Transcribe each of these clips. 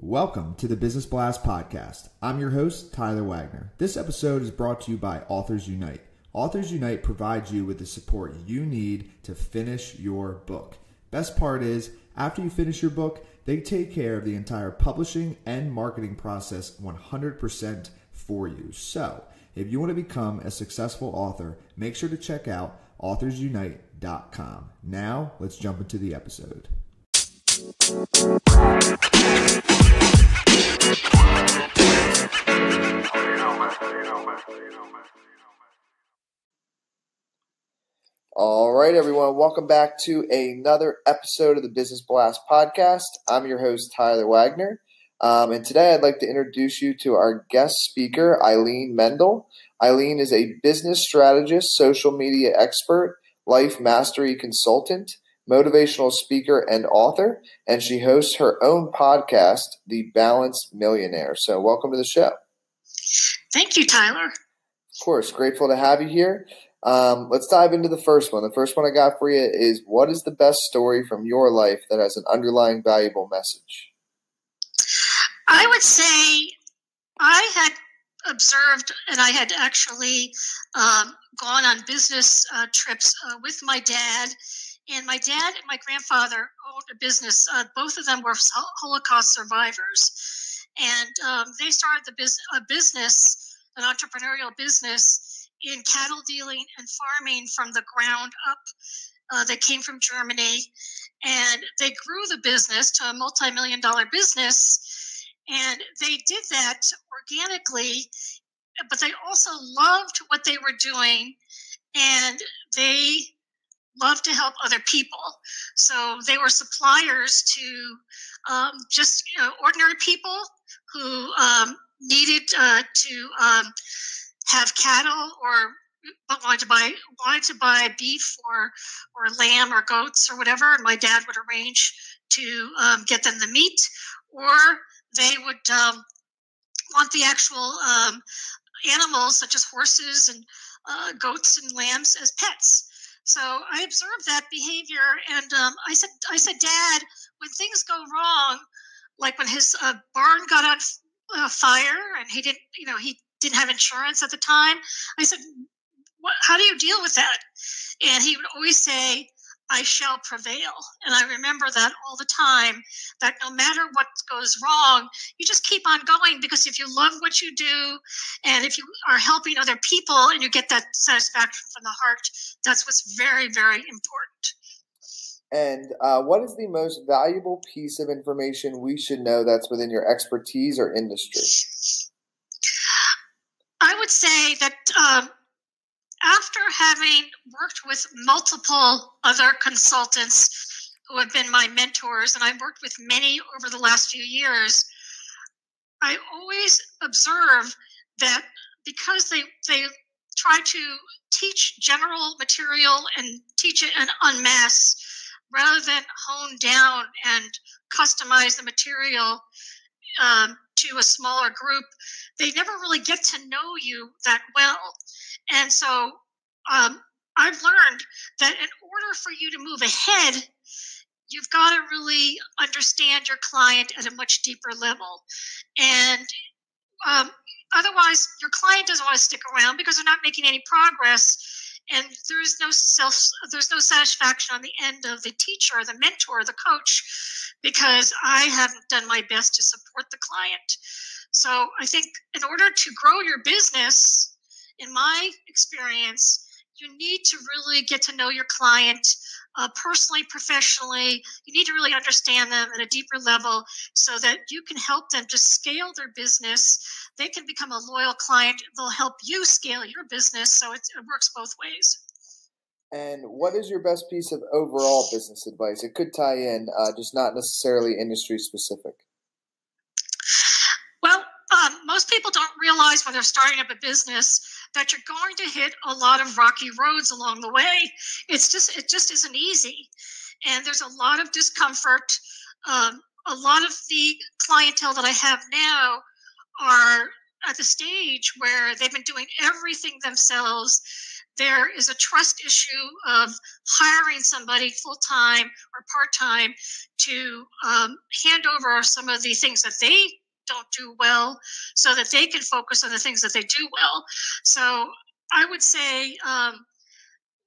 Welcome to the Business Blast Podcast. I'm your host, Tyler Wagner. This episode is brought to you by Authors Unite. Authors Unite provides you with the support you need to finish your book. Best part is, after you finish your book, they take care of the entire publishing and marketing process 100% for you. So, if you want to become a successful author, make sure to check out authorsunite.com. Now, let's jump into the episode. All right, everyone. Welcome back to another episode of the Business Blast Podcast. I'm your host, Tyler Wagner. And today I'd like to introduce you to our guest speaker, Eileen Mendel. Eileen is a business strategist, social media expert, life mastery consultant, motivational speaker, and author, and she hosts her own podcast, The Balanced Millionaire. So welcome to the show. Thank you, Tyler. Of course, grateful to have you here. Let's dive into the first one. The first one I got for you is, what is the best story from your life that has an underlying valuable message? I would say I had observed, and I had actually gone on business trips with my dad. And my dad and my grandfather owned a business. Both of them were Holocaust survivors. And they started a business, an entrepreneurial business in cattle dealing and farming from the ground up. They came from Germany, and they grew the business to a multi-million-dollar business. And they did that organically, but they also loved what they were doing, and they loved to help other people. So they were suppliers to just ordinary people who needed to have cattle or wanted to buy beef or lamb or goats or whatever. And my dad would arrange to get them the meat, or they would want the actual animals such as horses and goats and lambs as pets. So I observed that behavior, and I said, Dad, when things go wrong, like when his barn got on fire and he didn't have insurance at the time, I said, how do you deal with that? And he would always say, I shall prevail. And I remember that all the time, that no matter what goes wrong, you just keep on going, because if you love what you do and if you are helping other people and you get that satisfaction from the heart, that's what's very, very important. And what is the most valuable piece of information we should know that's within your expertise or industry? I would say that after having worked with multiple other consultants who have been my mentors, and I've worked with many over the last few years, I always observe that because they try to teach general material and teach it en masse rather than hone down and customize the material to a smaller group, they never really get to know you that well. And so I've learned that in order for you to move ahead, you've got to really understand your client at a much deeper level. And otherwise, your client doesn't want to stick around because they're not making any progress. And there's no satisfaction on the end of the teacher, the mentor, the coach, because I haven't done my best to support the client. So I think in order to grow your business, in my experience, you need to really get to know your client personally, professionally. You need to really understand them at a deeper level so that you can help them to scale their business. They can become a loyal client. They'll help you scale your business, so it works both ways. And what is your best piece of overall business advice? It could tie in, just not necessarily industry specific. Well, most people don't realize when they're starting up a business that you're going to hit a lot of rocky roads along the way. It just isn't easy. And there's a lot of discomfort. A lot of the clientele that I have now are at the stage where they've been doing everything themselves. there is a trust issue of hiring somebody full-time or part-time to hand over some of the things that they don't do well so that they can focus on the things that they do well. So I would say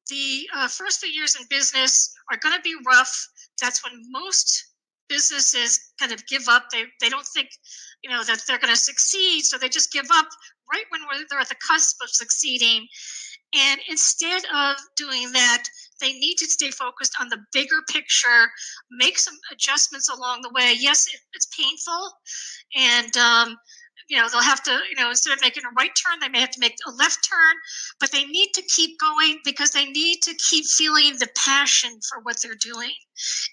the first few years in business are going to be rough. That's when most businesses kind of give up. They don't think, that they're going to succeed, so they just give up right when they're at the cusp of succeeding. And instead of doing that, they need to stay focused on the bigger picture, make some adjustments along the way. Yes, it's painful, and they'll have to, instead of making a right turn, they may have to make a left turn, but they need to keep going because they need to keep feeling the passion for what they're doing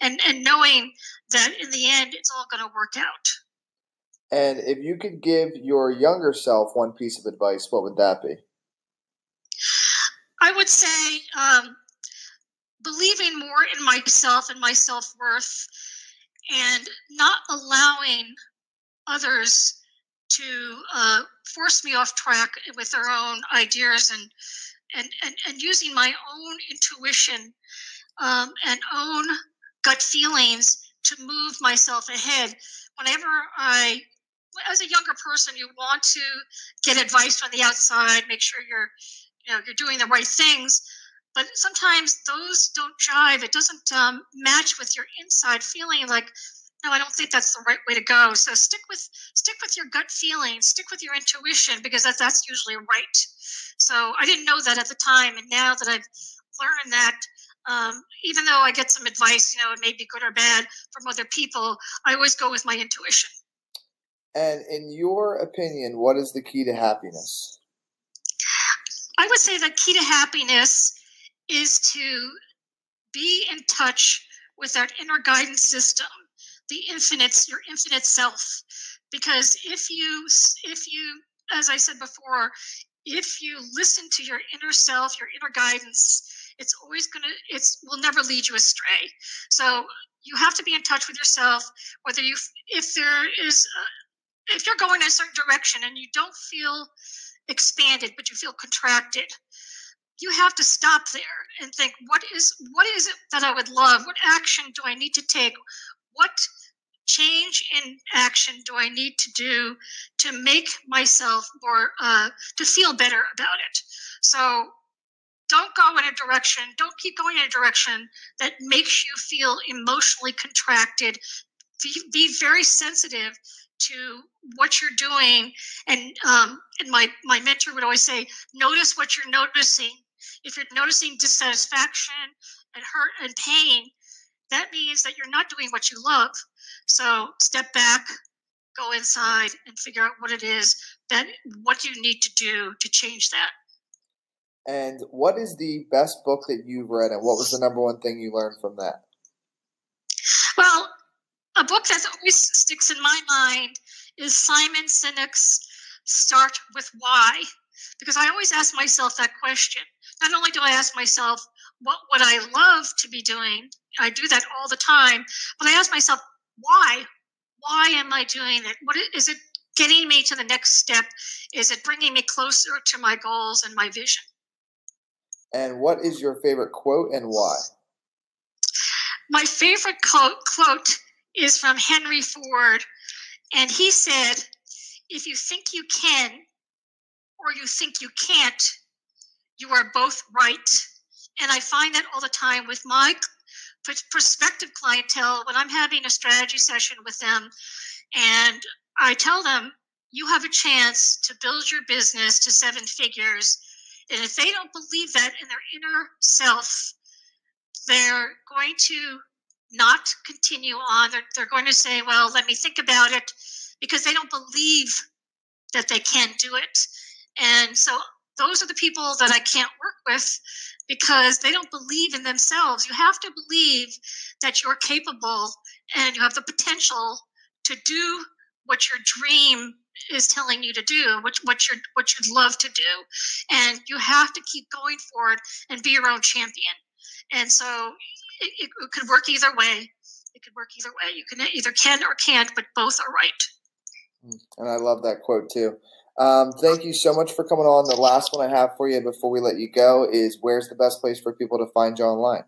and knowing that in the end, it's all going to work out. And if you could give your younger self one piece of advice, what would that be? I would say believing more in myself and my self-worth and not allowing others to force me off track with their own ideas and using my own intuition and own gut feelings to move myself ahead. Whenever as a younger person, you want to get advice from the outside, make sure you're doing the right things, but sometimes those don't jive. It doesn't match with your inside feeling like, no, I don't think that's the right way to go. So stick with your gut feeling, stick with your intuition, because that's usually right. So I didn't know that at the time, and now that I've learned that, even though I get some advice, it may be good or bad from other people, I always go with my intuition. And in your opinion, what is the key to happiness? I would say the key to happiness is to be in touch with that inner guidance system, your infinite self. Because if you, as I said before, if you listen to your inner self, your inner guidance, it's always will never lead you astray. So you have to be in touch with yourself, if you're going in a certain direction and you don't feel expanded, but you feel contracted, you have to stop there and think, what is it that I would love? What action do I need to take? What change in action do I need to do to make myself more, to feel better about it? So don't go in a direction, don't keep going in a direction that makes you feel emotionally contracted. Be very sensitive to what you're doing. And my mentor would always say, notice what you're noticing. If you're noticing dissatisfaction and hurt and pain, that means that you're not doing what you love. So step back, go inside, and figure out what it is, what you need to do to change that. And what is the best book that you've read, and what was the number one thing you learned from that? Well, a book that always sticks in my mind is Simon Sinek's Start with Why, because I always ask myself that question. Not only do I ask myself, what would I love to be doing? I do that all the time, but I ask myself, why? Why am I doing it? What is it getting me to the next step? Is it bringing me closer to my goals and my vision? And what is your favorite quote and why? My favorite quote is from Henry Ford, and he said, if you think you can or you think you can't, you are both right. And I find that all the time with my prospective clientele when I'm having a strategy session with them, and I tell them, you have a chance to build your business to 7 figures. And if they don't believe that in their inner self, they're going to not continue on. They're going to say, well, let me think about it, because they don't believe that they can do it. And so those are the people that I can't work with, because they don't believe in themselves. You have to believe that you're capable and you have the potential to do what your dream is telling you to do, what you'd love to do. And you have to keep going forward and be your own champion. And so it could work either way. It could work either way. You can either can or can't, but both are right. And I love that quote too. Thank you so much for coming on. The last one I have for you before we let you go is, where's the best place for people to find you online?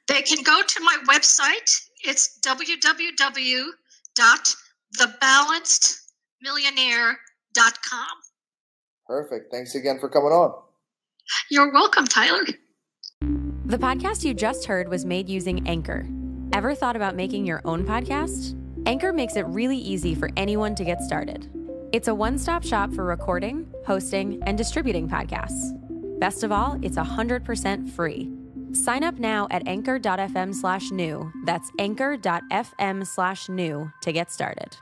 They can go to my website. It's www.thebalancedmillionaire.com. Perfect. Thanks again for coming on. You're welcome, Tyler. The podcast you just heard was made using Anchor. Ever thought about making your own podcast? Anchor makes it really easy for anyone to get started. It's a one-stop shop for recording, hosting, and distributing podcasts. Best of all, it's 100% free. Sign up now at anchor.fm/new. That's anchor.fm/new to get started.